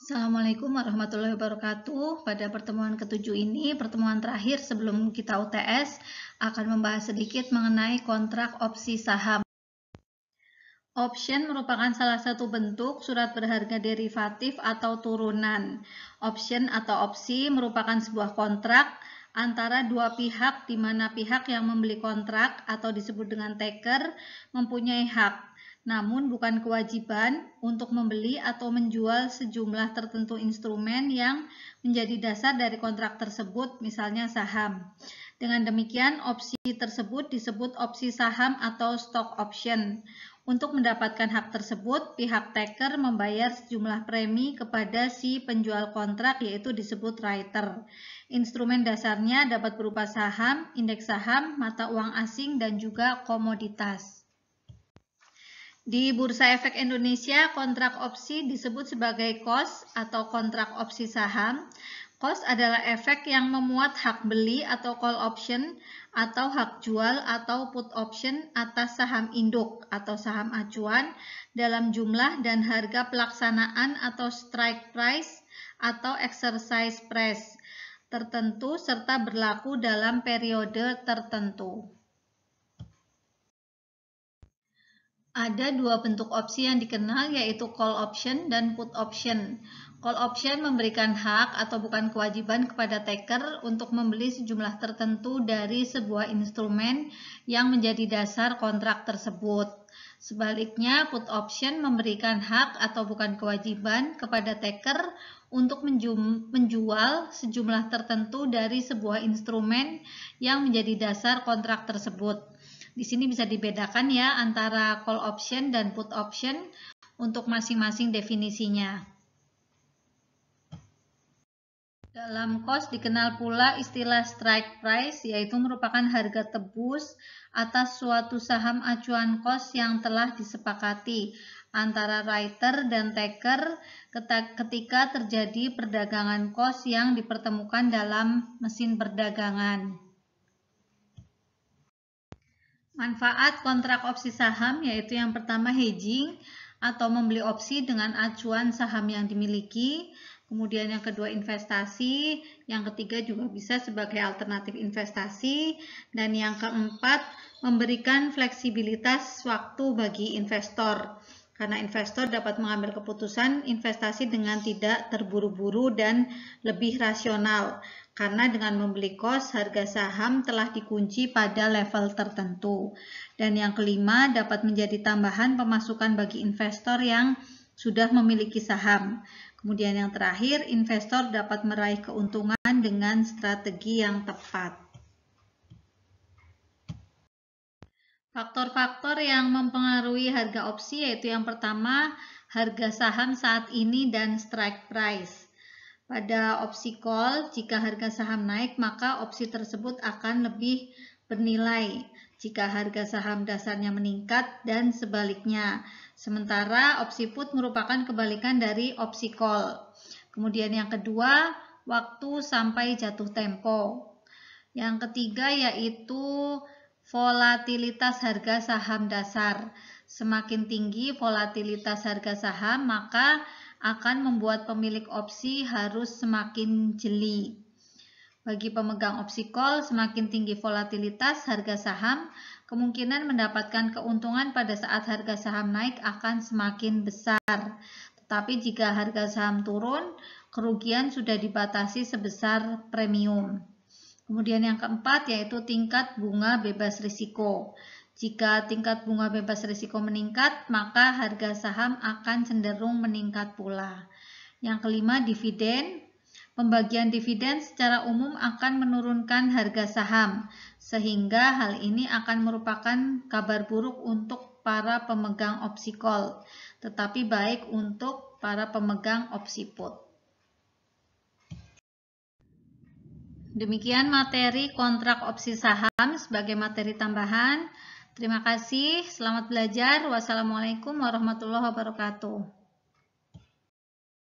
Assalamualaikum warahmatullahi wabarakatuh. Pada pertemuan ketujuh ini, pertemuan terakhir sebelum kita UTS, akan membahas sedikit mengenai kontrak opsi saham. Option merupakan salah satu bentuk surat berharga derivatif atau turunan. Option atau opsi merupakan sebuah kontrak antara dua pihak di mana pihak yang membeli kontrak atau disebut dengan taker mempunyai hak, namun bukan kewajiban untuk membeli atau menjual sejumlah tertentu instrumen yang menjadi dasar dari kontrak tersebut, misalnya saham. Dengan demikian, opsi tersebut disebut opsi saham atau stock option. Untuk mendapatkan hak tersebut, pihak taker membayar sejumlah premi kepada si penjual kontrak, yaitu disebut writer. Instrumen dasarnya dapat berupa saham, indeks saham, mata uang asing, dan juga komoditas. Di Bursa Efek Indonesia, kontrak opsi disebut sebagai KOS atau kontrak opsi saham. KOS adalah efek yang memuat hak beli atau call option atau hak jual atau put option atas saham induk atau saham acuan dalam jumlah dan harga pelaksanaan atau strike price atau exercise price tertentu serta berlaku dalam periode tertentu. Ada dua bentuk opsi yang dikenal, yaitu call option dan put option. Call option memberikan hak atau bukan kewajiban kepada taker untuk membeli sejumlah tertentu dari sebuah instrumen yang menjadi dasar kontrak tersebut. Sebaliknya, put option memberikan hak atau bukan kewajiban kepada taker untuk menjual sejumlah tertentu dari sebuah instrumen yang menjadi dasar kontrak tersebut. Di sini bisa dibedakan ya antara call option dan put option untuk masing-masing definisinya. Dalam KOS dikenal pula istilah strike price, yaitu merupakan harga tebus atas suatu saham acuan KOS yang telah disepakati antara writer dan taker ketika terjadi perdagangan KOS yang dipertemukan dalam mesin perdagangan. Manfaat kontrak opsi saham yaitu yang pertama hedging atau membeli opsi dengan acuan saham yang dimiliki. Kemudian yang kedua investasi, yang ketiga juga bisa sebagai alternatif investasi, dan yang keempat memberikan fleksibilitas waktu bagi investor. Karena investor dapat mengambil keputusan investasi dengan tidak terburu-buru dan lebih rasional. Karena dengan membeli KOS, harga saham telah dikunci pada level tertentu. Dan yang kelima, dapat menjadi tambahan pemasukan bagi investor yang sudah memiliki saham. Kemudian yang terakhir, investor dapat meraih keuntungan dengan strategi yang tepat. Faktor-faktor yang mempengaruhi harga opsi yaitu yang pertama, harga saham saat ini dan strike price. Pada opsi call, jika harga saham naik, maka opsi tersebut akan lebih bernilai jika harga saham dasarnya meningkat dan sebaliknya. Sementara opsi put merupakan kebalikan dari opsi call. Kemudian yang kedua, waktu sampai jatuh tempo. Yang ketiga yaitu volatilitas harga saham dasar. Semakin tinggi volatilitas harga saham, maka akan membuat pemilik opsi harus semakin jeli. Bagi pemegang opsi call, semakin tinggi volatilitas harga saham, kemungkinan mendapatkan keuntungan pada saat harga saham naik akan semakin besar. Tetapi jika harga saham turun, kerugian sudah dibatasi sebesar premium. Kemudian yang keempat yaitu tingkat bunga bebas risiko. Jika tingkat bunga bebas risiko meningkat, maka harga saham akan cenderung meningkat pula. Yang kelima, dividen. Pembagian dividen secara umum akan menurunkan harga saham, sehingga hal ini akan merupakan kabar buruk untuk para pemegang opsi call, tetapi baik untuk para pemegang opsi put. Demikian materi kontrak opsi saham sebagai materi tambahan. Terima kasih, selamat belajar. Wassalamualaikum warahmatullahi wabarakatuh.